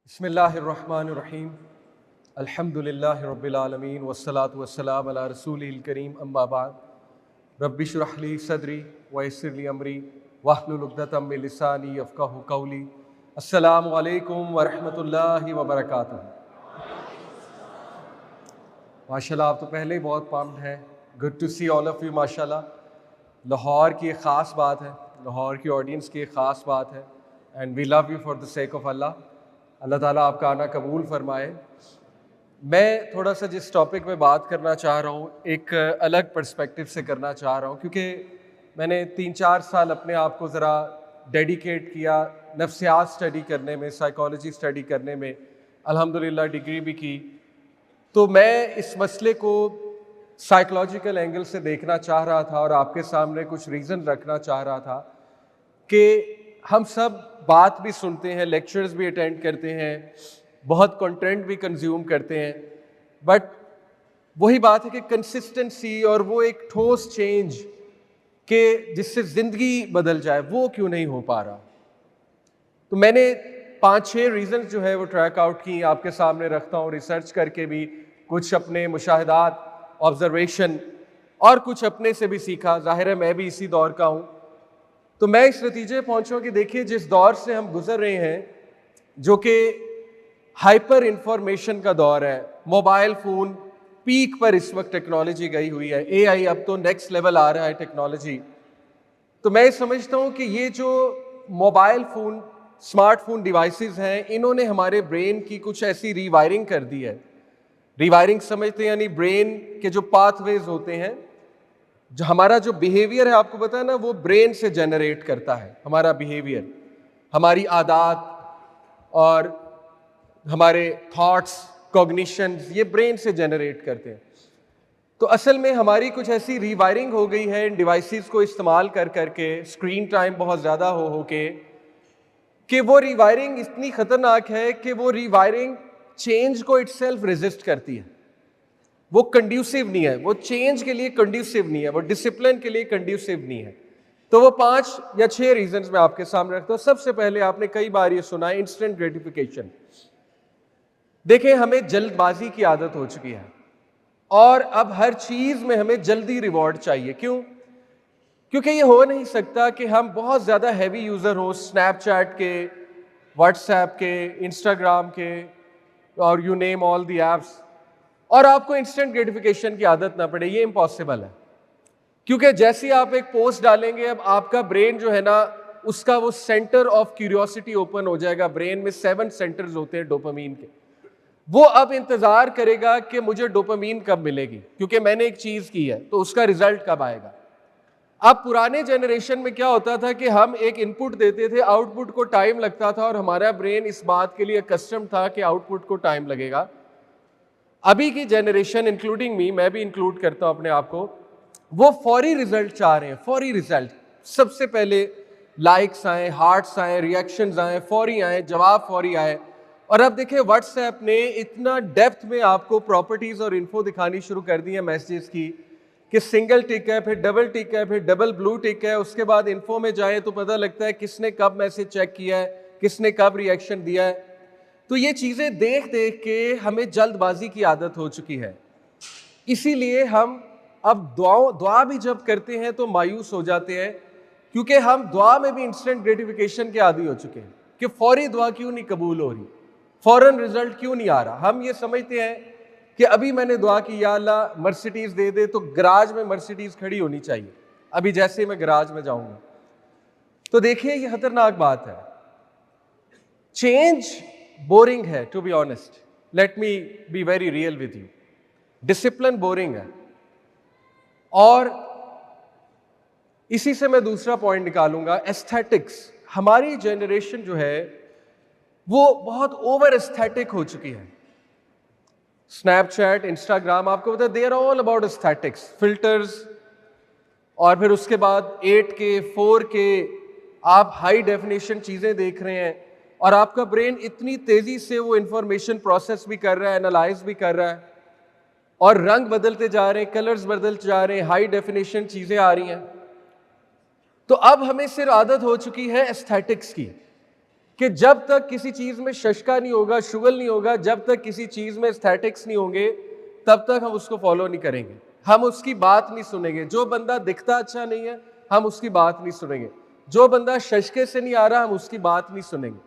बिस्मिल्लाहिर्रहमानिर्रहीम अल्हम्दुलिल्लाहि रब्बिल आलमीन वस्सलातु वस्सलाम अला रसूलिल करीम अम्मा बाद रब्बि इश्रह ली सदरी व यस्सिर ली अमरी वहलुल उक़दतम मिन लिसानी यफ़क़हू क़ौली। अस्सलामु अलैकुम व रहमतुल्लाहि व बरकातुहू। माशाल्लाह, आप तो पहले ही बहुत पम्प्ड हैं। Good to see all of you. माशाल्लाह, लाहौर की एक ख़ास बात है, लाहौर की ऑडियंस की एक ख़ास बात है, and we love you for the sake of Allah. Allah ताला आपका आना कबूल फरमाए। मैं थोड़ा सा जिस टॉपिक में बात करना चाह रहा हूँ, एक अलग पर्सपेक्टिव से करना चाह रहा हूँ, क्योंकि मैंने 3-4 साल अपने आप को ज़रा डेडिकेट किया नफ्सियात स्टडी करने में, साइकोलॉजी स्टडी करने में। अल्हम्दुलिल्लाह डिग्री भी की। तो मैं इस मसले को साइकोलॉजिकल एंगल से देखना चाह रहा था और आपके सामने कुछ रीज़न रखना चाह रहा था कि हम सब बात भी सुनते हैं, लेक्चर्स भी अटेंड करते हैं, बहुत कंटेंट भी कंज्यूम करते हैं, बट वही बात है कि कंसिस्टेंसी और वो एक ठोस चेंज के जिससे ज़िंदगी बदल जाए, वो क्यों नहीं हो पा रहा। तो मैंने 5-6 रीज़न जो है वो ट्रैक आउट की, आपके सामने रखता हूँ, रिसर्च करके भी, कुछ अपने मुशाहिदात, ऑब्जर्वेशन और कुछ अपने से भी सीखा। ज़ाहिर है मैं भी इसी दौर का हूँ। तो मैं इस नतीजे पहुंचा कि देखिए, जिस दौर से हम गुजर रहे हैं, जो कि हाइपर इंफॉर्मेशन का दौर है, मोबाइल फ़ोन पीक पर इस वक्त टेक्नोलॉजी गई हुई है, एआई अब तो नेक्स्ट लेवल आ रहा है टेक्नोलॉजी। तो मैं समझता हूं कि ये जो मोबाइल फ़ोन, स्मार्टफोन डिवाइसेस हैं, इन्होंने हमारे ब्रेन की कुछ ऐसी रीवायरिंग कर दी है। रीवायरिंग समझते हैं यानी ब्रेन के जो पाथवेज होते हैं, जो हमारा जो बिहेवियर है, आपको पता है ना, वो ब्रेन से जनरेट करता है। हमारा बिहेवियर, हमारी आदत और हमारे थॉट्स, कॉग्निशंस, ये ब्रेन से जनरेट करते हैं। तो असल में हमारी कुछ ऐसी रीवायरिंग हो गई है इन डिवाइसेस को इस्तेमाल कर करके, स्क्रीन टाइम बहुत ज़्यादा हो के, कि वो रीवायरिंग इतनी ख़तरनाक है कि वो रीवायरिंग चेंज को इटसेल्फ रेजिस्ट करती है। वो कंड्यूसिव नहीं है, वो चेंज के लिए कंड्यूसिव नहीं है, वो डिसिप्लिन के लिए कंड्यूसिव नहीं है। तो वो 5 या 6 रीजंस मैं आपके सामने रखता हूँ। सबसे पहले, आपने कई बार ये सुना है, इंस्टेंट ग्रेटिफिकेशन। देखें, हमें जल्दबाजी की आदत हो चुकी है और अब हर चीज में हमें जल्दी रिवॉर्ड चाहिए। क्यों? क्योंकि ये हो नहीं सकता कि हम बहुत ज्यादा हैवी यूजर हो स्नैपचैट के, व्हाट्सएप के, इंस्टाग्राम के और you name all the apps, और आपको इंस्टेंट ग्रेटिफिकेशन की आदत ना पड़े। ये इम्पॉसिबल है, क्योंकि जैसे ही आप एक पोस्ट डालेंगे, अब आपका ब्रेन जो है ना, उसका वो सेंटर ऑफ क्यूरियोसिटी ओपन हो जाएगा। ब्रेन में 7 सेंटर्स होते हैं डोपामीन के। वो अब इंतजार करेगा कि मुझे डोपामीन कब मिलेगी, क्योंकि मैंने एक चीज की है, तो उसका रिजल्ट कब आएगा। अब पुराने जनरेशन में क्या होता था कि हम एक इनपुट देते थे, आउटपुट को टाइम लगता था और हमारा ब्रेन इस बात के लिए कस्टम था कि आउटपुट को टाइम लगेगा। अभी की जनरेशन, इंक्लूडिंग मी, मैं भी इंक्लूड करता हूं अपने आप को, वो फौरी रिजल्ट चाह रहे हैं। फौरी रिजल्ट, सबसे पहले लाइक्स आए, हार्ट्स आए, रिएक्शंस आए, फौरी आए, जवाब फौरी आए। और अब देखिए, व्हाट्सएप ने इतना डेप्थ में आपको प्रॉपर्टीज और इन्फो दिखानी शुरू कर दी है मैसेजेस की, कि सिंगल टिक है, फिर डबल टिक है, फिर डबल ब्लू टिक है, उसके बाद इन्फो में जाए तो पता लगता है किसने कब मैसेज चेक किया है, किसने कब रिएक्शन दिया है। तो ये चीजें देख देख के हमें जल्दबाजी की आदत हो चुकी है। इसीलिए हम अब दुआ भी जब करते हैं तो मायूस हो जाते हैं, क्योंकि हम दुआ में भी इंस्टेंट ग्रेटिफिकेशन के आदी हो चुके हैं कि फौरी दुआ क्यों नहीं कबूल हो रही, फौरन रिजल्ट क्यों नहीं आ रहा। हम ये समझते हैं कि अभी मैंने दुआ की, या अल्लाह मर्सिडीज दे दे, तो गराज में मर्सिडीज खड़ी होनी चाहिए अभी जैसे मैं गराज में जाऊंगा। तो देखिए, ये खतरनाक बात है। चेंज बोरिंग है, to be honest, let me be very real with you. Discipline boring है। और इसी से मैं दूसरा पॉइंट निकालूंगा, एस्थेटिक्स। हमारी जनरेशन जो है वो बहुत ओवर एस्थेटिक हो चुकी है। स्नैपचैट, इंस्टाग्राम, आपको पता है, they are all about aesthetics, filters, और फिर उसके बाद 8K 4K आप हाई डेफिनेशन चीजें देख रहे हैं, और आपका ब्रेन इतनी तेजी से वो इंफॉर्मेशन प्रोसेस भी कर रहा है, एनालाइज भी कर रहा है, और रंग बदलते जा रहे हैं, कलर्स बदलते जा रहे हैं, हाई डेफिनेशन चीजें आ रही हैं। तो अब हमें सिर्फ आदत हो चुकी है एस्थेटिक्स की, कि जब तक किसी चीज में शशका नहीं होगा, शुगल नहीं होगा, जब तक किसी चीज में एस्थेटिक्स नहीं होंगे, तब तक हम उसको फॉलो नहीं करेंगे, हम उसकी बात नहीं सुनेंगे। जो बंदा दिखता अच्छा नहीं है, हम उसकी बात नहीं सुनेंगे। जो बंदा शशके से नहीं आ रहा, हम उसकी बात नहीं सुनेंगे।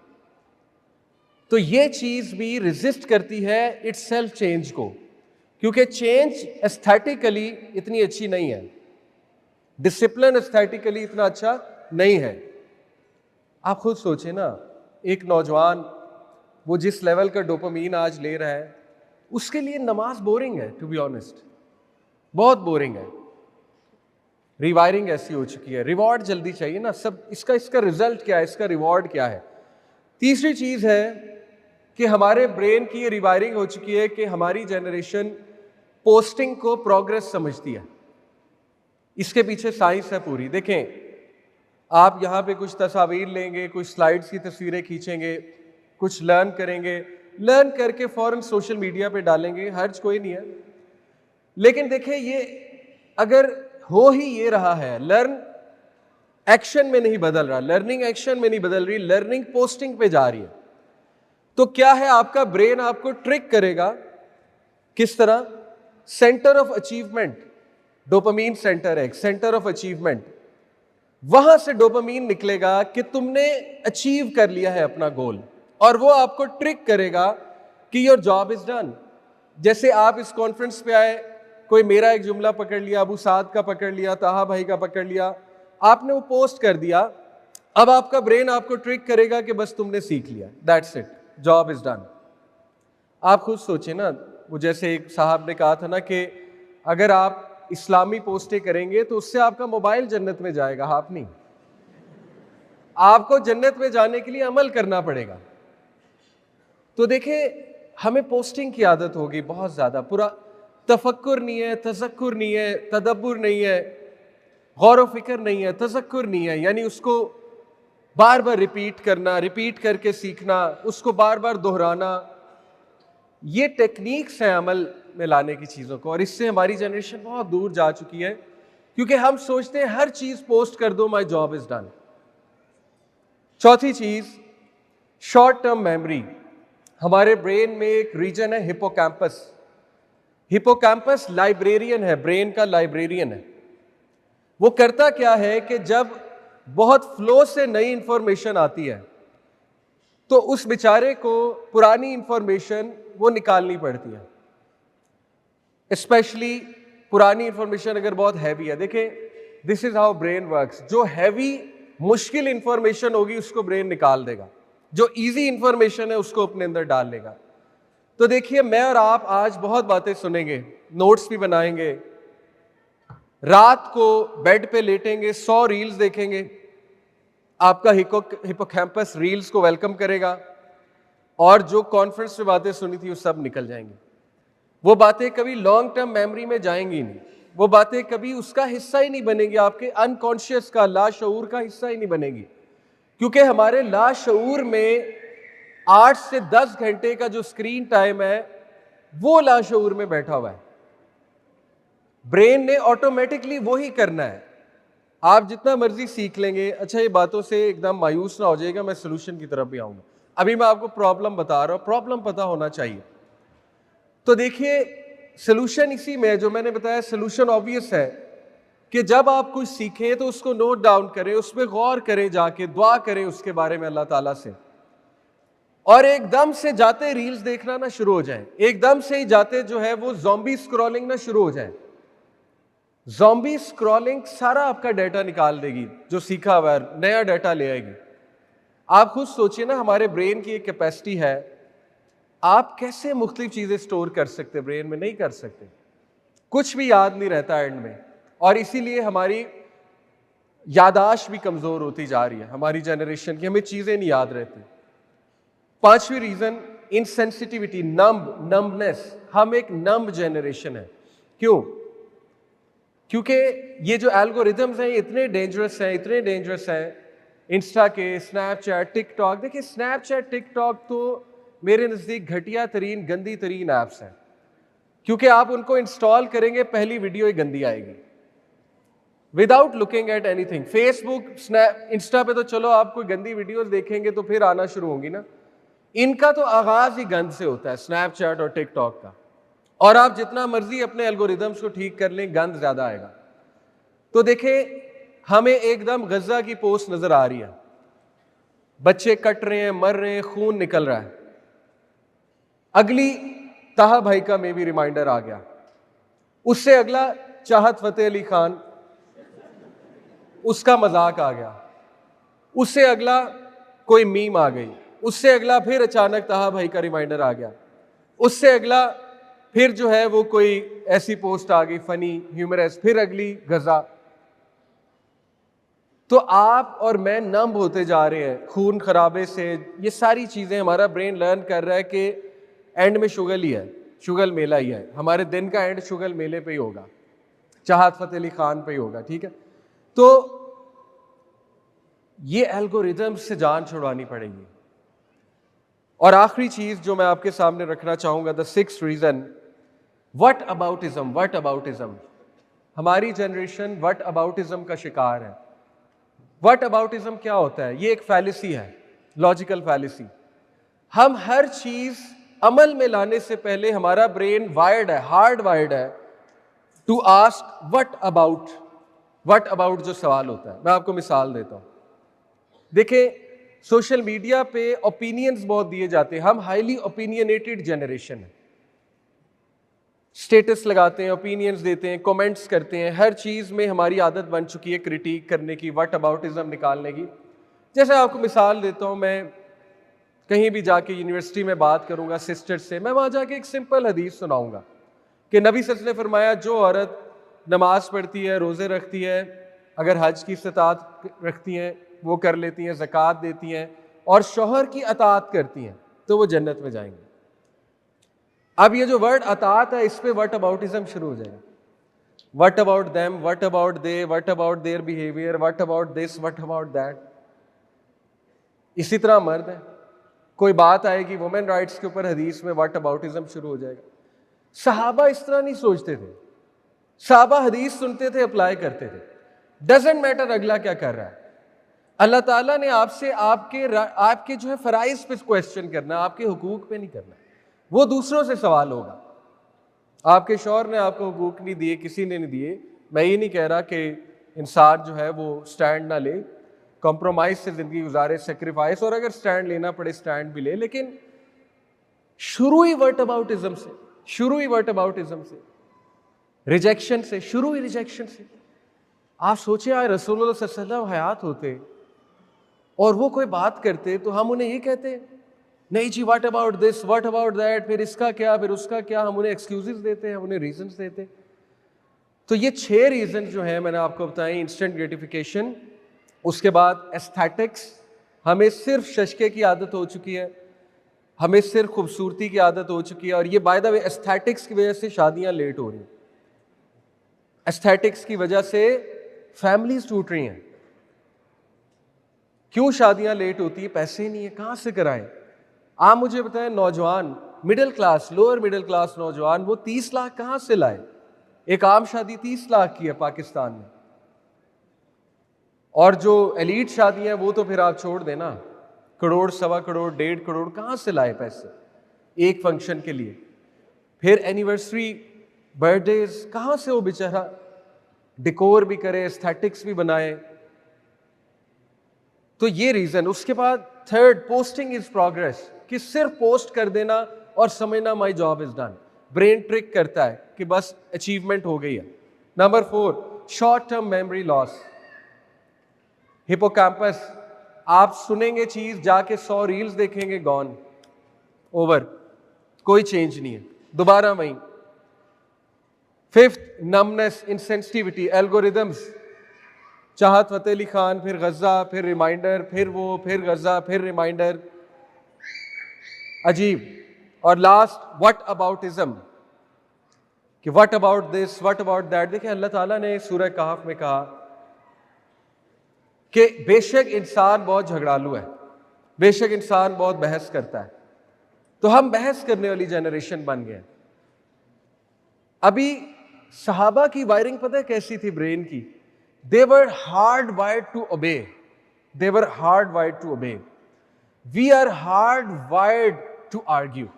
तो ये चीज भी रेजिस्ट करती है इट्स सेल्फ चेंज को, क्योंकि चेंज एस्थेटिकली इतनी अच्छी नहीं है, डिसिप्लिन एस्थेटिकली इतना अच्छा नहीं है। आप खुद सोचें ना, एक नौजवान वो जिस लेवल का डोपामीन आज ले रहा है, उसके लिए नमाज बोरिंग है, टू बी ऑनेस्ट, बहुत बोरिंग है। रिवायरिंग ऐसी हो चुकी है, रिवॉर्ड जल्दी चाहिए ना सब। इसका रिजल्ट क्या है, इसका रिवॉर्ड क्या है? तीसरी चीज है कि हमारे ब्रेन की ये रिवायरिंग हो चुकी है कि हमारी जनरेशन पोस्टिंग को प्रोग्रेस समझती है। इसके पीछे साइंस है पूरी। देखें, आप यहाँ पे कुछ तस्वीर लेंगे, कुछ स्लाइड्स की तस्वीरें खींचेंगे, कुछ लर्न करेंगे, लर्न करके फौरन सोशल मीडिया पे डालेंगे, हर्ज कोई नहीं है। लेकिन देखें, ये अगर हो ही ये रहा है, लर्न एक्शन में नहीं बदल रहा, लर्निंग एक्शन में नहीं बदल रही, लर्निंग पोस्टिंग पे जा रही है, तो क्या है, आपका ब्रेन आपको ट्रिक करेगा। किस तरह? Centre of achievement, dopamine centre है, सेंटर ऑफ अचीवमेंट, वहां से डोपामीन निकलेगा कि तुमने अचीव कर लिया है अपना गोल, और वो आपको ट्रिक करेगा कि योर जॉब इज डन। जैसे आप इस कॉन्फ्रेंस पे आए, कोई मेरा एक जुमला पकड़ लिया, अबू साद का पकड़ लिया, ताहा भाई का पकड़ लिया, आपने वो पोस्ट कर दिया, अब आपका ब्रेन आपको ट्रिक करेगा कि बस तुमने सीख लिया, that's it, job is done. आप खुद सोचें ना, वो जैसे एक साहब ने कहा था ना कि अगर आप इस्लामी पोस्टें करेंगे तो उससे आपका मोबाइल जन्नत में जाएगा, आप नहीं। आपको जन्नत में जाने के लिए अमल करना पड़ेगा। तो देखिए, हमें पोस्टिंग की आदत होगी बहुत ज्यादा, पूरा तफक्कुर नहीं है, तज़क्कुर नहीं है, तदब्बुर नहीं है, गौर व फिक्र नहीं है, तज़क्कुर नहीं है, यानी उसको बार बार रिपीट करना, रिपीट करके सीखना, उसको बार बार दोहराना, ये टेक्निक्स हैं अमल में लाने की चीज़ों को। और इससे हमारी जनरेशन बहुत दूर जा चुकी है, क्योंकि हम सोचते हैं हर चीज़ पोस्ट कर दो, माई जॉब इज डन। चौथी चीज़, शॉर्ट टर्म मेमोरी। हमारे ब्रेन में एक रीजन है हिपोकैम्पस। हिपोकैम्पस लाइब्रेरियन है, ब्रेन का लाइब्रेरियन है। वो करता क्या है कि जब बहुत फ्लो से नई इंफॉर्मेशन आती है, तो उस बेचारे को पुरानी इंफॉर्मेशन वो निकालनी पड़ती है, स्पेशली पुरानी इंफॉर्मेशन अगर बहुत हैवी है। देखें, this is how brain works. जो हैवी मुश्किल इंफॉर्मेशन होगी उसको ब्रेन निकाल देगा, जो इजी इंफॉर्मेशन है उसको अपने अंदर डाल लेगा। तो देखिए, मैं और आप आज बहुत बातें सुनेंगे, नोट्स भी बनाएंगे, रात को बेड पे लेटेंगे, 100 रील्स देखेंगे, आपका हिपोकैम्पस रील्स को वेलकम करेगा, और जो कॉन्फ्रेंस में बातें सुनी थी वो सब निकल जाएंगी। वो बातें कभी लॉन्ग टर्म मेमोरी में जाएंगी नहीं, वो बातें कभी उसका हिस्सा ही नहीं बनेगी, आपके अनकॉन्शियस का, लाशऊर का हिस्सा ही नहीं बनेगी। क्योंकि हमारे लाशऊर में 8 से 10 घंटे का जो स्क्रीन टाइम है वो लाशऊर में बैठा हुआ है। ब्रेन ने ऑटोमेटिकली वो ही करना है। आप जितना मर्जी सीख लेंगे। अच्छा, ये बातों से एकदम मायूस ना हो जाएगा, मैं सोल्यूशन की तरफ भी आऊंगा। अभी मैं आपको प्रॉब्लम बता रहा हूं, प्रॉब्लम पता होना चाहिए। तो देखिए, सोल्यूशन इसी में है जो मैंने बताया। सोल्यूशन ऑब्वियस है कि जब आप कुछ सीखें तो उसको नोट डाउन करें, उस पर गौर करें, जाके दुआ करें उसके बारे में अल्लाह ताला से, और एकदम से जाते रील्स देखना ना शुरू हो जाए, एकदम से ही जाते जो है वो ज़ॉम्बी स्क्रॉलिंग ना शुरू हो जाए। ज़ॉम्बी स्क्रॉलिंग सारा आपका डाटा निकाल देगी, जो सीखा हुआ है नया डाटा ले आएगी। आप खुद सोचिए ना, हमारे ब्रेन की एक कैपेसिटी है, आप कैसे मुख्तलिफ चीजें स्टोर कर सकते, ब्रेन में नहीं कर सकते, कुछ भी याद नहीं रहता एंड में, और इसीलिए हमारी यादाश्त भी कमजोर होती जा रही है हमारी जनरेशन की, हमें चीजें नहीं याद रहती। पांचवी रीजन, इनसेंसिटिविटी, नम्बनेस। हम एक नम्ब जनरेशन है। क्यों? क्योंकि ये जो एल्गोरिथम्स हैं इतने डेंजरस हैं, इतने डेंजरस हैं, इंस्टा के, स्नैपचैट, टिकटॉक। देखिए, स्नैपचैट, टिकटॉक तो मेरे नज़दीक घटिया तरीन, गंदी तरीन ऐप्स हैं, क्योंकि आप उनको इंस्टॉल करेंगे, पहली वीडियो ही गंदी आएगी। Without looking at anything. Facebook, snap, Insta पे तो चलो आप कोई गंदी वीडियोस देखेंगे तो फिर आना शुरू होंगी ना, इनका तो आगाज ही गंद से होता है, स्नैपचैट और टिकटॉक का। और आप जितना मर्जी अपने एल्गोरिदम्स को ठीक कर लें, गंद ज्यादा आएगा। तो देखें, हमें एकदम गजा की पोस्ट नजर आ रही है, बच्चे कट रहे हैं, मर रहे हैं, खून निकल रहा है। अगली ताहा भाई का मे भी रिमाइंडर आ गया, उससे अगला चाहत फतेह अली खान, उसका मजाक आ गया, उससे अगला कोई मीम आ गई, उससे अगला फिर अचानक ताहा भाई का रिमाइंडर आ गया, उससे अगला फिर जो है वो कोई ऐसी पोस्ट आ गई फनी ह्यूमरस, फिर अगली गजा। तो आप और मैं नंब होते जा रहे हैं खून खराबे से। ये सारी चीजें हमारा ब्रेन लर्न कर रहा है कि एंड में शुगल ही है, शुगल मेला ही है, हमारे दिन का एंड शुगल मेले पे ही होगा, चाहत फतेह अली खान पे ही होगा। ठीक है, तो ये एल्गोरिदम से जान छुड़वानी पड़ेगी। और आखिरी चीज जो मैं आपके सामने रखना चाहूंगा, the sixth reason, whataboutism. Whataboutism, हमारी जनरेशन व्हाट अबाउटिज्म का शिकार है। व्हाट अबाउटिज्म क्या होता है? ये एक फैलिसी है, लॉजिकल फैलिसी। हम हर चीज अमल में लाने से पहले हमारा ब्रेन वायर्ड है, हार्ड वायर्ड है to ask what about. What about जो सवाल होता है, मैं आपको मिसाल देता हूं। देखें, सोशल मीडिया पे ओपिनियंस बहुत दिए जाते हैं, हम हाईली ओपिनियनेटेड जनरेशन है। स्टेटस लगाते हैं, ओपिनियंस देते हैं, कमेंट्स करते हैं, हर चीज में हमारी आदत बन चुकी है क्रिटिक करने की, व्हाट अबाउटिज्म निकालने की। जैसे आपको मिसाल देता हूं, मैं कहीं भी जाके यूनिवर्सिटी में बात करूंगा सिस्टर से, मैं वहां जाके एक सिंपल हदीस सुनाऊंगा कि नबी सल्लल्लाहु अलैहि वसल्लम ने फरमाया, जो औरत नमाज पढ़ती है, रोजे रखती है, अगर हज की इस्तात रखती हैं वो कर लेती हैं, ज़कात देती हैं और शौहर की अतात करती हैं, तो वो जन्नत में जाएंगे। अब ये जो वर्ड अतात है, इस पे व्हाट अबाउटिज्म शुरू हो जाएगा। What about them, what about they, what about their behaviour, what about this, what about that. इसी तरह मर्द है, कोई बात आएगी वुमेन राइट्स के ऊपर, हदीस में व्हाट अबाउटिज्म शुरू हो जाएगा। सहाबा इस तरह नहीं सोचते थे, सहाबा हदीस सुनते थे, अप्लाई करते थे, डजेंट मैटर अगला क्या कर रहा है। अल्लाह ताला ने आपसे आपके जो है फराइज पे क्वेश्चन करना, आपके हुकूक पे नहीं करना, वो दूसरों से सवाल होगा। आपके शौहर ने आपको हुकूक नहीं दिए, किसी ने नहीं दिए, मैं ये नहीं कह रहा कि इंसान जो है वो स्टैंड ना ले, कॉम्प्रोमाइज से जिंदगी गुजारे, सेक्रीफाइस, और अगर स्टैंड लेना पड़े स्टैंड भी ले, लेकिन शुरू ही व्हाट अबाउटिज्म से, शुरू ही व्हाट अबाउटिज्म से, रिजेक्शन से, शुरू ही रिजेक्शन से। आप सोचे यार रसूलुल्लाह सल्लल्लाहु अलैहि वसल्लम हयात होते और वो कोई बात करते तो हम उन्हें ये कहते नहीं जी what about this, what about that, फिर इसका क्या, फिर उसका क्या, हम उन्हें एक्सक्यूजेस देते हैं, हम उन्हें रीजंस देते। तो ये 6 रीजन जो है मैंने आपको बताए। इंस्टेंट ग्रेटिफिकेशन, उसके बाद एस्थेटिक्स, हमें सिर्फ शशके की आदत हो चुकी है, हमें सिर्फ खूबसूरती की आदत हो चुकी है, और ये बाय द वे एस्थेटिक्स की वजह से शादियां लेट हो रही हैं, एस्थेटिक्स की वजह से फैमिलीज टूट रही हैं। क्यों शादियां लेट होती है? पैसे नहीं है, कहां से कराएं? आप मुझे बताएं, नौजवान middle class, lower middle class नौजवान, वो 30 लाख कहां से लाए? एक आम शादी 30 लाख की है पाकिस्तान में, और जो एलीट शादियां वो तो फिर आप छोड़ देना, करोड़, सवा करोड़, 1.5 करोड़, कहां से लाए पैसे एक फंक्शन के लिए? फिर एनिवर्सरी, बर्थडेज, कहां से वो बेचारा डिकोर भी करे, एस्थेटिक्स भी बनाए। तो ये रीजन। उसके बाद थर्ड, पोस्टिंग इज प्रोग्रेस, कि सिर्फ पोस्ट कर देना और समझना my job is done. Brain trick करता है कि बस अचीवमेंट हो गई है। Number 4, short term memory loss, hippocampus. आप सुनेंगे चीज, जाके 100 रील्स देखेंगे, गॉन, ओवर, कोई चेंज नहीं है, दोबारा वहीं। 5th, नमनेस, इंसेंसिटिविटी, एल्गोरिदम्स, चाहत फतेह अली खान, फिर गजा, फिर रिमाइंडर, फिर वो, फिर गजा, फिर रिमाइंडर, अजीब। और लास्ट, व्हाट अबाउटिज्म, कि what about this, what about that. देखिए अल्लाह ताला ने सूरह कहफ में कहा कि बेशक इंसान बहुत झगड़ालू है, बेशक इंसान बहुत बहस करता है, तो हम बहस करने वाली जनरेशन बन गए। अभी सहाबा की वायरिंग पता है कैसी थी ब्रेन की, They were hardwired to obey. They were hardwired to obey. We are hardwired to argue.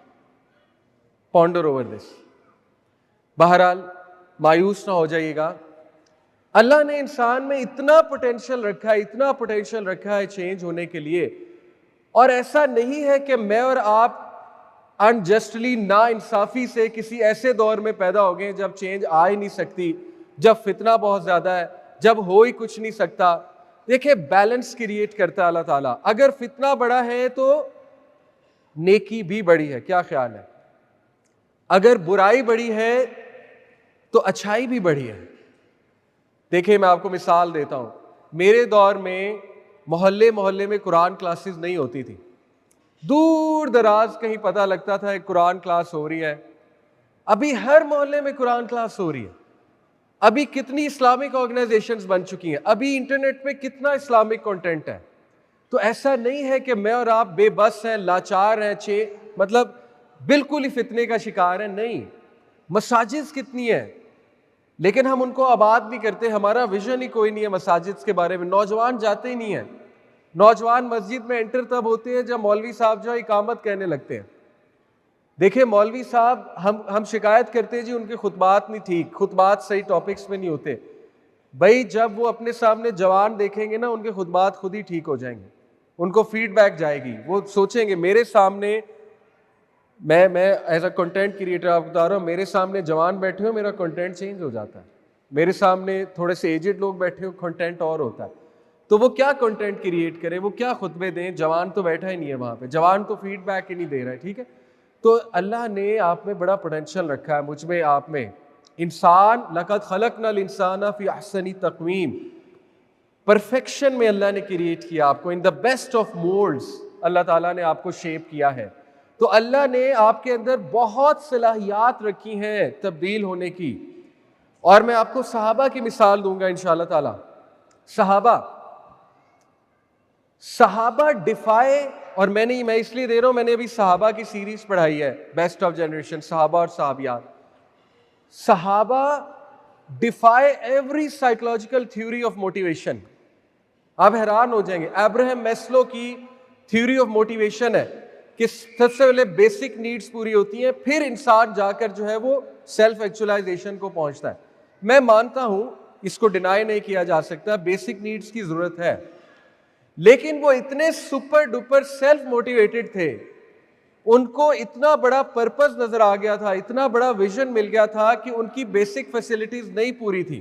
Ponder over this. बहरहाल मायूस ना हो जाइएगा। अल्लाह ने इंसान में इतना पोटेंशियल रखा है चेंज होने के लिए, और ऐसा नहीं है कि मैं और आप अनजस्टली, ना इंसाफी से किसी ऐसे दौर में पैदा हो गए जब चेंज आ ही नहीं सकती, जब फितना बहुत ज्यादा है, जब हो ही कुछ नहीं सकता। देखिए, बैलेंस क्रिएट करता है अल्लाह ताला। अगर फितना बड़ा है तो नेकी भी बड़ी है, क्या ख्याल है? अगर बुराई बड़ी है तो अच्छाई भी बड़ी है। देखिए, मैं आपको मिसाल देता हूं। मेरे दौर में मोहल्ले मोहल्ले में कुरान क्लासेस नहीं होती थी। दूर दराज कहीं पता लगता था एक कुरान क्लास हो रही है। अभी हर मोहल्ले में कुरान क्लास हो रही है। अभी कितनी इस्लामिक ऑर्गेनाइजेशंस बन चुकी हैं। अभी इंटरनेट पे कितना इस्लामिक कंटेंट है। तो ऐसा नहीं है कि मैं और आप बेबस हैं, लाचार हैं, मतलब बिल्कुल ही फितने का शिकार है। नहीं, मसाजिद कितनी है, लेकिन हम उनको आबाद नहीं करते। हमारा विजन ही कोई नहीं है मसाजिद के बारे में। नौजवान जाते ही नहीं है। नौजवान मस्जिद में एंटर तब होते हैं जब मौलवी साहब जो इकामत कहने लगते हैं। देखिए, मौलवी साहब, हम शिकायत करते हैं जी उनके खुतबात नहीं ठीक, खुतबात सही टॉपिक्स पे नहीं होते। भाई, जब वो अपने सामने जवान देखेंगे ना, उनके खुतबात खुद ही ठीक हो जाएंगे, उनको फीडबैक जाएगी। वो सोचेंगे मेरे सामने, मैं एज अ कंटेंट क्रिएटर आपको बता रहा हूँ, मेरे सामने जवान बैठे हो, मेरा कंटेंट चेंज हो जाता है। मेरे सामने थोड़े से एजेड लोग बैठे हो, कंटेंट और होता है। तो वो क्या कंटेंट क्रिएट करे, वो क्या खुतबे दें? जवान तो बैठा ही नहीं है वहाँ पे, जवान तो फीडबैक ही नहीं दे रहा है। ठीक है, तो अल्लाह ने आप में बड़ा पोटेंशियल रखा है, मुझ में, आप में। इंसान, लक़द ख़लक़नल इंसाना फ़ी अहसनी तक़वीम, परफेक्शन में अल्लाह ने क्रिएट किया आपको। In the best of moulds Allah ताला ने आपको शेप किया है। तो अल्लाह ने आपके अंदर बहुत सलाहियात रखी हैं तब्दील होने की। और मैं आपको सहाबा की मिसाल दूंगा इंशाअल्लाह ताला। सहाबा डिफाई, और मैं इसलिए दे रहा हूं, मैंने अभी सहाबा की सीरीज पढ़ाई है, बेस्ट ऑफ जनरेशन, सहाबा और सहाबियात। सहाबा defy every psychological theory of motivation. आप हैरान हो जाएंगे। अब्राहम मैस्लो की थ्योरी ऑफ मोटिवेशन है कि सबसे पहले बेसिक नीड्स पूरी होती हैं, फिर इंसान जाकर जो है वो सेल्फ एक्चुअलाइजेशन को पहुंचता है। मैं मानता हूं, इसको डिनाई नहीं किया जा सकता, बेसिक नीड्स की जरूरत है, लेकिन वो इतने सुपर डुपर सेल्फ मोटिवेटेड थे, उनको इतना बड़ा पर्पस नजर आ गया था, इतना बड़ा विजन मिल गया था कि उनकी बेसिक फैसिलिटीज नहीं पूरी थी,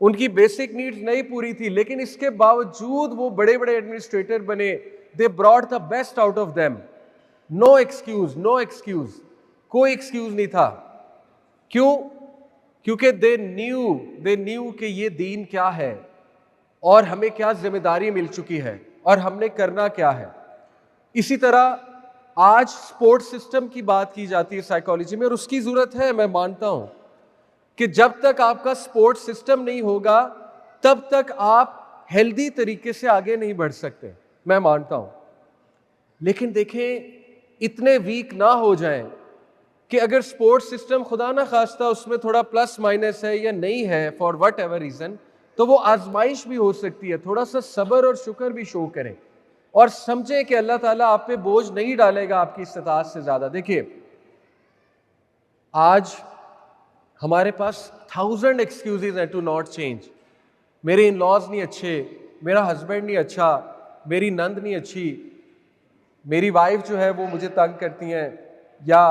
उनकी बेसिक नीड्स नहीं पूरी थी, लेकिन इसके बावजूद वो बड़े बड़े एडमिनिस्ट्रेटर बने। They brought the best out of them. No excuse, no excuse, कोई एक्सक्यूज नहीं था। क्यों? क्योंकि दे न्यू कि ये दीन क्या है और हमें क्या जिम्मेदारी मिल चुकी है और हमने करना क्या है। इसी तरह आज स्पोर्ट्स सिस्टम की बात की जाती है साइकोलॉजी में, और उसकी जरूरत है। मैं मानता हूं कि जब तक आपका स्पोर्ट्स सिस्टम नहीं होगा तब तक आप हेल्दी तरीके से आगे नहीं बढ़ सकते, मैं मानता हूं। लेकिन देखें, इतने वीक ना हो जाएं कि अगर स्पोर्ट्स सिस्टम खुदा ना खास्ता उसमें थोड़ा प्लस माइनस है या नहीं है फॉर वट एवर रीजन, तो वो आजमाइश भी हो सकती है। थोड़ा सा सब्र और शुक्र भी शो करें और समझें कि अल्लाह ताला आप पे बोझ नहीं डालेगा आपकी इस्तिताअत से ज्यादा। देखिए, आज हमारे पास 1000 एक्सक्यूजेज हैं टू नॉट चेंज। मेरे इन लॉज नहीं अच्छे, मेरा हस्बैंड नहीं अच्छा, मेरी नंद नहीं अच्छी, मेरी वाइफ जो है वो मुझे तंग करती हैं, या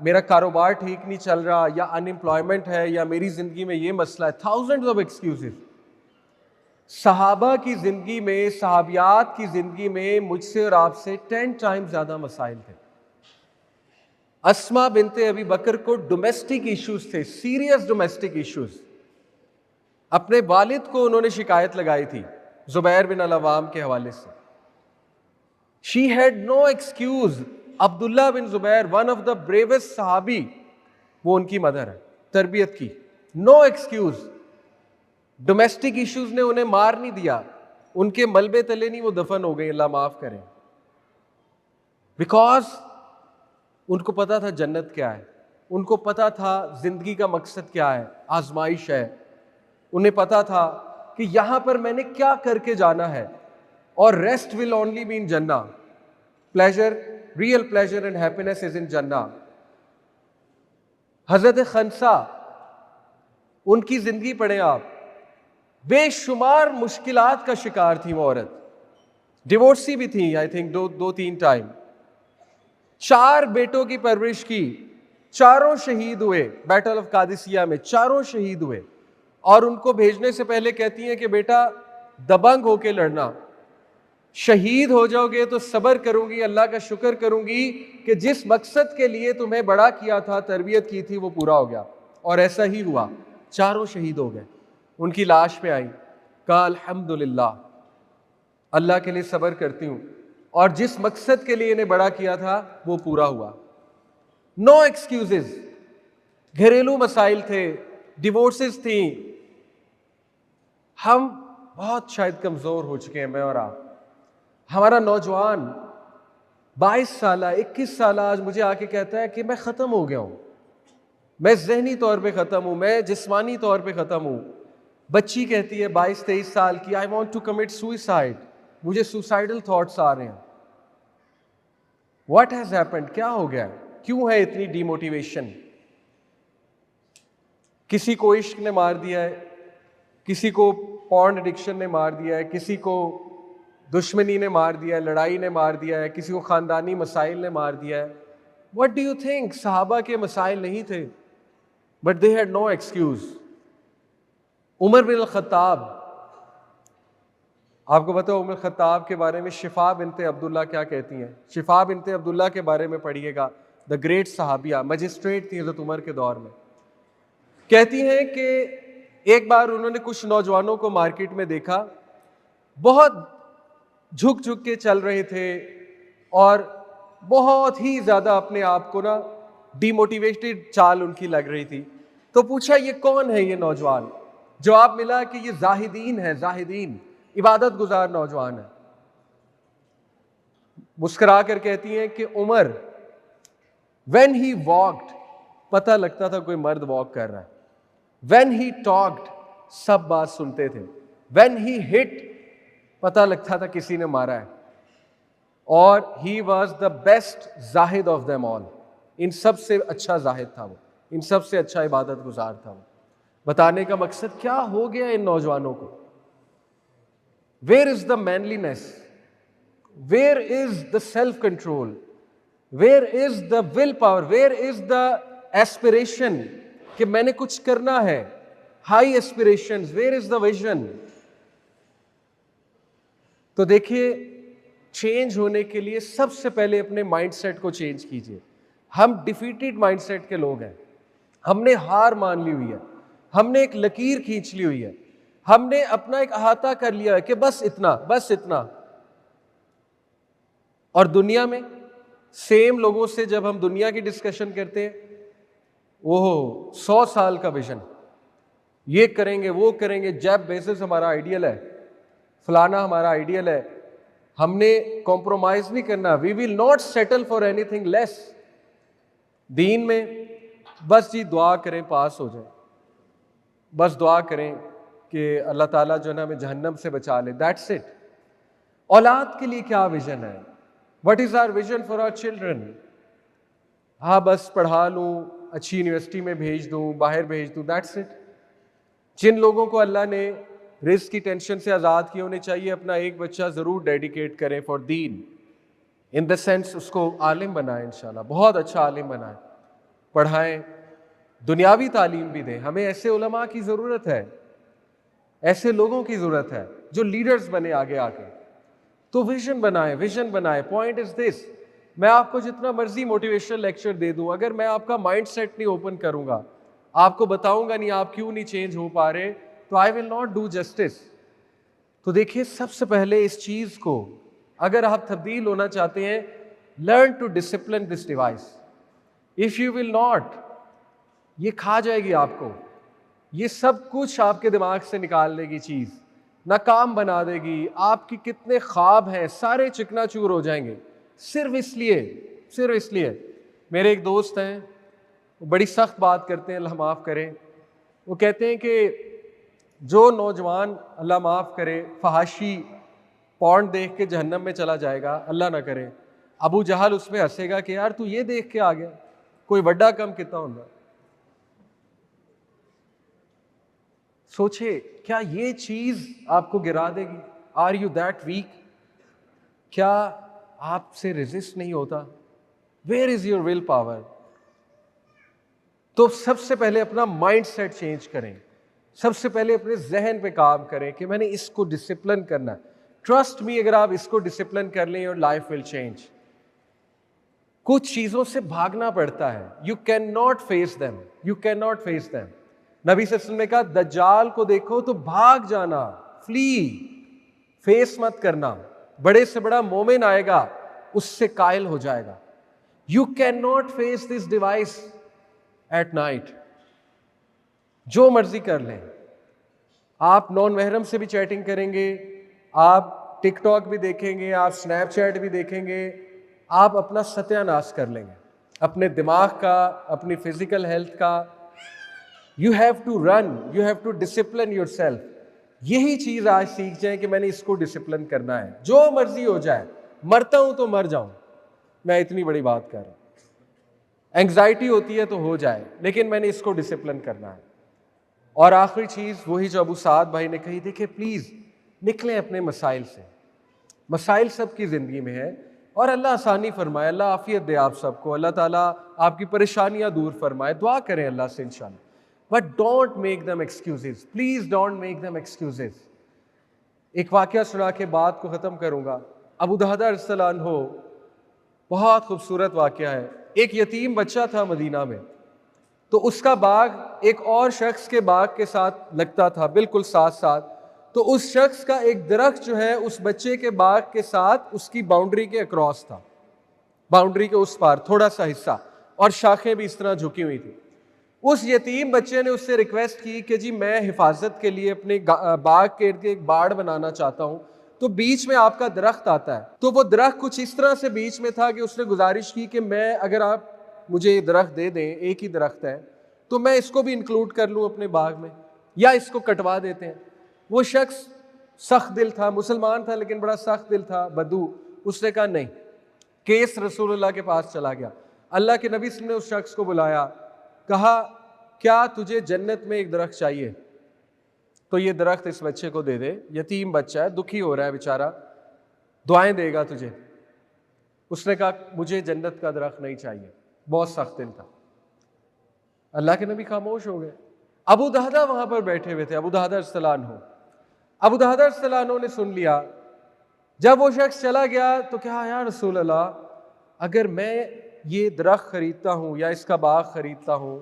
मेरा कारोबार ठीक नहीं चल रहा, या अनएम्प्लॉयमेंट है, या मेरी जिंदगी में ये मसला है। Thousands of excuses. सहाबा की जिंदगी में, सहाबियात की जिंदगी में मुझसे और आपसे 10 टाइम्स ज्यादा मसाइल थे। अस्मा बिनते अबी बकर को डोमेस्टिक इश्यूज थे, सीरियस डोमेस्टिक इश्यूज। अपने वालिद को उन्होंने शिकायत लगाई थी जुबैर बिन अल-अवाम के हवाले से। She had no excuse. Abdullah bin Zubair, one of the bravest सहाबी, वो उनकी मदर है, तरबियत की। No excuse. डोमेस्टिक इश्यूज ने उन्हें मार नहीं दिया, उनके मलबे तले नहीं वो दफन हो गई, अल्लाह माफ करें। बिकॉज उनको पता था जन्नत क्या है, उनको पता था जिंदगी का मकसद क्या है, आजमाइश है। उन्हें पता था कि यहाँ पर मैंने क्या करके जाना है, और rest will only be in जन्ना, pleasure, real pleasure and happiness is in जन्ना। हजरत खंसा, उनकी जिंदगी पढ़े आप, बेशुमार मुश्किलात का शिकार थी वो औरत, डिवोर्सी भी थी आई थिंक दो तीन टाइम, 4 बेटों की परवरिश की, चारों शहीद हुए बैटल ऑफ कादिसिया में, चारों शहीद हुए, और उनको भेजने से पहले कहती हैं कि बेटा दबंग होके लड़ना, शहीद हो जाओगे तो सब्र करूंगी, अल्लाह का शुक्र करूंगी कि जिस मकसद के लिए तुम्हें बड़ा किया था, तरबियत की थी, वो पूरा हो गया। और ऐसा ही हुआ, चारों शहीद हो गए। उनकी लाश पे आई, कहा अल्हम्दुलिल्लाह, अल्लाह के लिए सब्र करती हूँ, और जिस मकसद के लिए इन्हें बड़ा किया था वो पूरा हुआ। नो एक्सक्यूजेस, घरेलू मसाइल थे, डिवोर्सेस थी। हम बहुत शायद कमजोर हो चुके हैं, मैं और आप। हमारा नौजवान 22 साल 21 साल आज मुझे आके कहता है कि मैं ख़त्म हो गया हूँ, मैं जहनी तौर पे ख़त्म हूँ, मैं जिस्मानी तौर पे ख़त्म हूँ। बच्ची कहती है 22-23 साल की, I want to commit suicide, मुझे सुसाइडल थॉट्स आ रहे हैं। व्हाट हैज़ हैपेंड, क्या हो गया, क्यों है इतनी डिमोटिवेशन? किसी को इश्क ने मार दिया है, किसी को पॉर्न एडिक्शन ने मार दिया है, किसी को दुश्मनी ने मार दिया है, लड़ाई ने मार दिया है, किसी को ख़ानदानी मसाइल ने मार दिया है। What do you think? सहाबा के मसाइल नहीं थे, but they had no excuse. Umar bin Khattab, आपको पता है उमर खत्ताब के बारे में शिफा बिनते अब्दुल्ला क्या कहती हैं? शिफा बिनते अब्दुल्ला के बारे में पढ़िएगा, द ग्रेट सहाबिया, मजिस्ट्रेट थी हज़रत उमर के दौर में। कहती हैं कि एक बार उन्होंने कुछ नौजवानों को मार्केट में देखा, बहुत झुक झुक के चल रहे थे और बहुत ही ज्यादा अपने आप को ना डिमोटिवेटेड चाल उनकी लग रही थी। तो पूछा ये कौन है ये नौजवान? जवाब मिला कि ये जाहिदीन है, जाहिदीन, इबादत गुजार नौजवान है। मुस्कुरा कर कहती हैं कि उमर, व्हेन ही वॉक्ड, पता लगता था कोई मर्द वॉक कर रहा है। व्हेन ही टॉक्ड, सब बात सुनते थे। व्हेन ही हिट, पता लगता था किसी ने मारा है। और ही वॉज द बेस्ट जाहिद ऑफ देम ऑल, इन सबसे अच्छा जाहिद था वो, इन सबसे अच्छा इबादत गुजार था वो। बताने का मकसद क्या हो गया इन नौजवानों को? Where is the manliness, where is the self control, where is the will power, where is the aspiration कि मैंने कुछ करना है, high aspirations, where is the vision? तो देखिए, चेंज होने के लिए सबसे पहले अपने माइंडसेट को चेंज कीजिए। हम डिफीटेड माइंडसेट के लोग हैं, हमने हार मान ली हुई है, हमने एक लकीर खींच ली हुई है, हमने अपना एक अहाता कर लिया है कि बस इतना, बस इतना। और दुनिया में सेम लोगों से जब हम दुनिया की डिस्कशन करते हैं, वो 100 साल का विजन, ये करेंगे वो करेंगे, जेफ बेजोस हमारा आइडियल है, फलाना हमारा आइडियल है, हमने कॉम्प्रोमाइज नहीं करना, we will not settle for anything less. दीन में बस जी दुआ करें पास हो जाए, बस दुआ करें कि अल्लाह ताला जो है ना हमें जहन्नम से बचा ले, दैट्स इट। औलाद के लिए क्या विजन है? What is our vision for our children? हाँ बस पढ़ा लूँ, अच्छी यूनिवर्सिटी में भेज दूँ, बाहर भेज दूँ, दैट्स इट। जिन लोगों को अल्लाह ने रिस्क की टेंशन से आज़ाद किए, उन्हें चाहिए अपना एक बच्चा ज़रूर डेडिकेट करें for Deen, in the sense उसको आलिम बनाएं, इंशाल्लाह बहुत अच्छा आलिम बनाएं, पढ़ाएं, दुनियावी तालीम भी दें। हमें ऐसे उलमा की ज़रूरत है, ऐसे लोगों की ज़रूरत है जो लीडर्स बने आगे आके। तो विजन बनाएं, विजन बनाएं। पॉइंट इज दिस, मैं आपको जितना मर्जी मोटिवेशनल लेक्चर दे दूं, अगर मैं आपका माइंड सेट नहीं ओपन करूंगा, आपको बताऊंगा नहीं आप क्यों नहीं चेंज हो पा रहे, तो I will not do justice. तो देखिए, सबसे पहले इस चीज को अगर आप तब्दील होना चाहते हैं, learn to discipline this device. If you will not, ये खा जाएगी आपको, ये सब कुछ आपके दिमाग से निकाल देगी, चीज नाकाम बना देगी। आपके कितने ख्वाब हैं सारे चिकनाचूर हो जाएंगे, सिर्फ इसलिए। मेरे एक दोस्त हैं, वो बड़ी सख्त बात करते हैं, अल्लाह माफ़ करें। वो कहते हैं कि जो नौजवान अल्लाह माफ़ करे फहाशी पॉर्न देख के जहन्नम में चला जाएगा, अल्लाह ना करे, अबू जहल उस पर हंसेगा कि यार तू ये देख के आ गया, कोई बड़ा कम कितना होगा। सोचे क्या ये चीज आपको गिरा देगी? Are you that weak? क्या आपसे रेजिस्ट नहीं होता? Where is your will power? तो सबसे पहले अपना माइंड सेट चेंज करें, सबसे पहले अपने जहन पे काम करें कि मैंने इसको डिसिप्लिन करना है। ट्रस्ट मी, अगर आप इसको डिसिप्लिन कर लें, योर लाइफ विल चेंज। कुछ चीजों से भागना पड़ता है, you can not face them, you can not face them. नबी सल्लल्लाहु अलैहि वसल्लम ने कहा दज्जाल को देखो तो भाग जाना, फ्ली, फेस मत करना। बड़े से बड़ा मोमिन आएगा, उससे कायल हो जाएगा। You can not face this device at night. जो मर्जी कर लें, आप नॉन महरम से भी चैटिंग करेंगे, आप टिकटॉक भी देखेंगे, आप स्नैपचैट भी देखेंगे, आप अपना सत्यानाश कर लेंगे, अपने दिमाग का, अपनी फिजिकल हेल्थ का। You have to run, you have to discipline yourself. यही चीज आज सीख जाए कि मैंने इसको डिसिप्लिन करना है, जो मर्जी हो जाए, मरता हूं तो मर जाऊं, मैं इतनी बड़ी बात कर रहा हूं। एंग्जाइटी होती है तो हो जाए, लेकिन मैंने इसको डिसिप्लिन करना है। और आखिरी चीज वही जो अबू साद भाई ने कही, देखिए प्लीज निकलें अपने मसाइल से। मसाइल सबकी जिंदगी में है और अल्लाह आसानी फरमाए, अल्लाह आफियत दे आप सबको, अल्लाह ताला आपकी परेशानियां दूर फरमाए, दुआ करें अल्लाह से इंशाल्लाह। But don't make them excuses, please don't make them excuses. एक वाकया सुना के बात को खत्म करूंगा। अबू दहदा रज़ियल्लाहु अन्हु, बहुत खूबसूरत वाकया है। एक यतीम बच्चा था मदीना में, तो उसका बाग एक और शख्स के बाग के साथ लगता था, बिल्कुल साथ साथ। तो उस शख्स का एक दरख्त जो है उस बच्चे के बाग के साथ उसकी बाउंड्री के अक्रॉस था, बाउंड्री के उस पार थोड़ा सा हिस्सा, और शाखें भी इस तरह झुकी हुई थी। उस यतीम बच्चे ने उससे रिक्वेस्ट की कि जी मैं हिफाजत के लिए अपने बाग के इर्द एक बाड़ बनाना चाहता हूँ, तो बीच में आपका दरख्त आता है। तो वो दरख्त कुछ इस तरह से बीच में था कि उसने गुजारिश की कि मैं, अगर आप मुझे ये दरख्त दे दें, एक ही दरख्त है, तो मैं इसको भी इंक्लूड कर लूँ अपने बाग में, या इसको कटवा देते हैं। वो शख्स सख्त दिल था, मुसलमान था लेकिन बड़ा सख्त दिल था, बदू। उसने कहा नहीं। केस रसूलुल्लाह के पास चला गया, अल्लाह के नबी ने उस शख्स को बुलाया, कहा क्या तुझे जन्नत में एक दरख्त चाहिए तो ये दरख्त इस बच्चे को दे दे। यतीम बच्चा है, दुखी हो रहा है बेचारा, दुआएं देगा तुझे। उसने कहा मुझे जन्नत का दरख्त नहीं चाहिए, बहुत सख्त दिल था। अल्लाह के नबी खामोश हो गए। अबू दहदा वहां पर बैठे हुए थे, अबू दहदा रज़ियल्लाहु अन्हु। अबू दहदा रज़ियल्लाहु अन्हु ने सुन लिया। जब वो शख्स चला गया तो क्या, या रसूल अल्लाह, अगर मैं ये दरख्त खरीदता हूँ या इसका बाग खरीदता हूँ,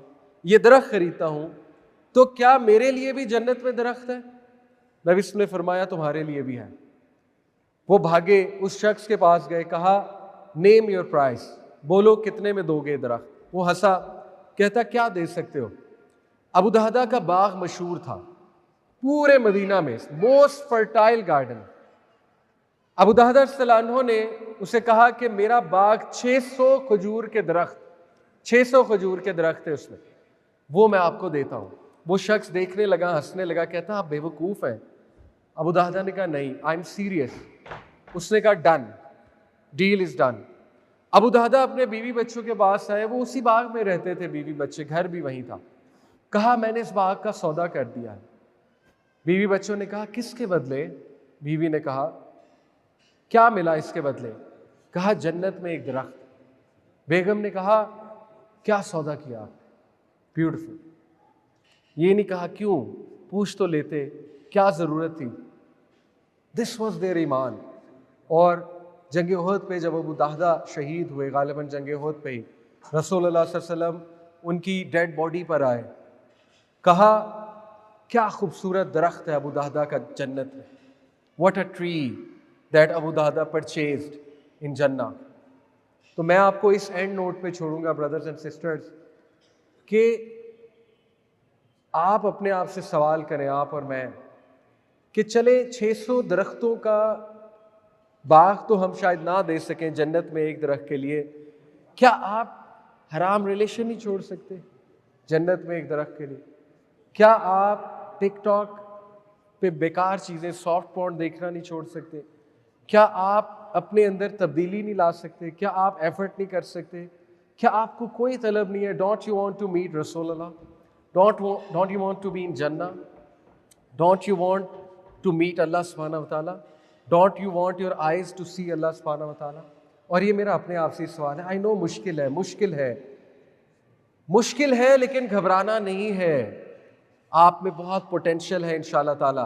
ये दरख्त खरीदता हूँ, तो क्या मेरे लिए भी जन्नत में दरख्त है? नबी ने फरमाया तुम्हारे लिए भी है। वो भागे, उस शख्स के पास गए, कहा नेम योर प्राइस, बोलो कितने में दोगे दरख्त? वो हंसा, कहता क्या दे सकते हो? अबू दहदा का बाग मशहूर था पूरे मदीना में, मोस्ट फर्टाइल गार्डन। अबू दहदा रज़ियल्लाहु अन्हु ने उसे कहा कि मेरा बाग 600 खजूर के दरख्त, 600 खजूर के दरख्त है उसमें, वो मैं आपको देता हूँ। वो शख्स देखने लगा, हंसने लगा, कहता आप बेवकूफ़ हैं। अबू दहदा ने कहा नहीं, आई एम सीरियस। उसने कहा done, deal is done. Abu Dahdah अपने बीवी बच्चों के पास आए, वो उसी बाग में रहते थे, बीवी बच्चे, घर भी वहीं था। कहा मैंने इस बाग का सौदा कर दिया है। बीवी बच्चों ने कहा किसके बदले? बीवी ने कहा क्या मिला इसके बदले? कहा जन्नत में एक दरख्त। बेगम ने कहा क्या सौदा किया? ब्यूटीफुल। ये नहीं कहा क्यों, पूछ तो लेते, क्या जरूरत थी? दिस वॉज देयर ईमान। और जंग उहद पे जब अबू दहदा शहीद हुए, गालिबन जंग उहद पे ही, रसूलुल्लाह सल्लल्लाहु अलैहि वसल्लम उनकी डेड बॉडी पर आए, कहा क्या खूबसूरत दरख्त है अबू दहदा का जन्नत में, what a tree that Abu Dahdah purchased in जन्ना। तो मैं आपको इस एंड नोट पे छोड़ूंगा ब्रदर्स एंड सिस्टर्स, कि आप अपने आप से सवाल करें, आप और मैं, कि चले 600 दरख्तों का बाग तो हम शायद ना दे सकें जन्नत में एक दरख्त के लिए, क्या आप हराम रिलेशन नहीं छोड़ सकते जन्नत में एक दरख्त के लिए? क्या आप टिकटॉक, पे बेकार चीज़ें, सॉफ्ट पॉर्न देखना नहीं छोड़ सकते? क्या आप अपने अंदर तब्दीली नहीं ला सकते? क्या आप एफर्ट नहीं कर सकते? क्या आपको कोई तलब नहीं है? Don't you want to meet रसूल Allah? Don't you want to be in जन्नह? Don't you want to meet Allah सुब्हानहू व तआला? Don't you want your eyes to see Allah सुब्हानहू व तआला? और ये मेरा अपने आप से सवाल है। आई नो मुश्किल है, मुश्किल है, लेकिन घबराना नहीं है। आप में बहुत पोटेंशियल है इंशाअल्लाह ताला,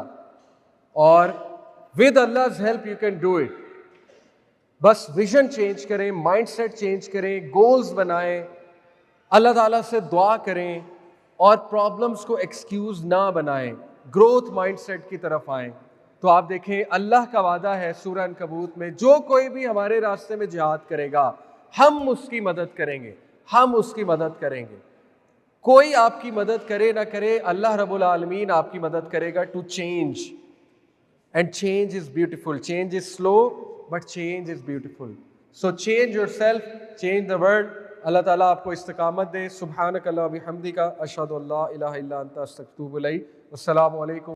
और with Allah's help you can do it. बस विजन चेंज करें, माइंडसेट चेंज करें, गोल्स बनाएं, अल्लाह ताला से दुआ करें और प्रॉब्लम्स को एक्सक्यूज ना बनाएं, ग्रोथ माइंडसेट की तरफ आएं। तो आप देखें अल्लाह का वादा है सूरह अनकबूत में, जो कोई भी हमारे रास्ते में जिहाद करेगा हम उसकी मदद करेंगे, हम उसकी मदद करेंगे। कोई आपकी मदद करे ना करे, अल्लाह रब्बुल आलमीन आपकी मदद करेगा to change. And change is beautiful, change is slow but change is beautiful. So change yourself, change the world. Allah ताला आपको इस्तिकामत दे। सुब्हानक अल्लाह व बिहम्दिका, अशहदु अल्ला इलाहा इल्ला अंता, अस्तगफिरुका व अतूबु इलैक। अस्सलामु अलैकुम।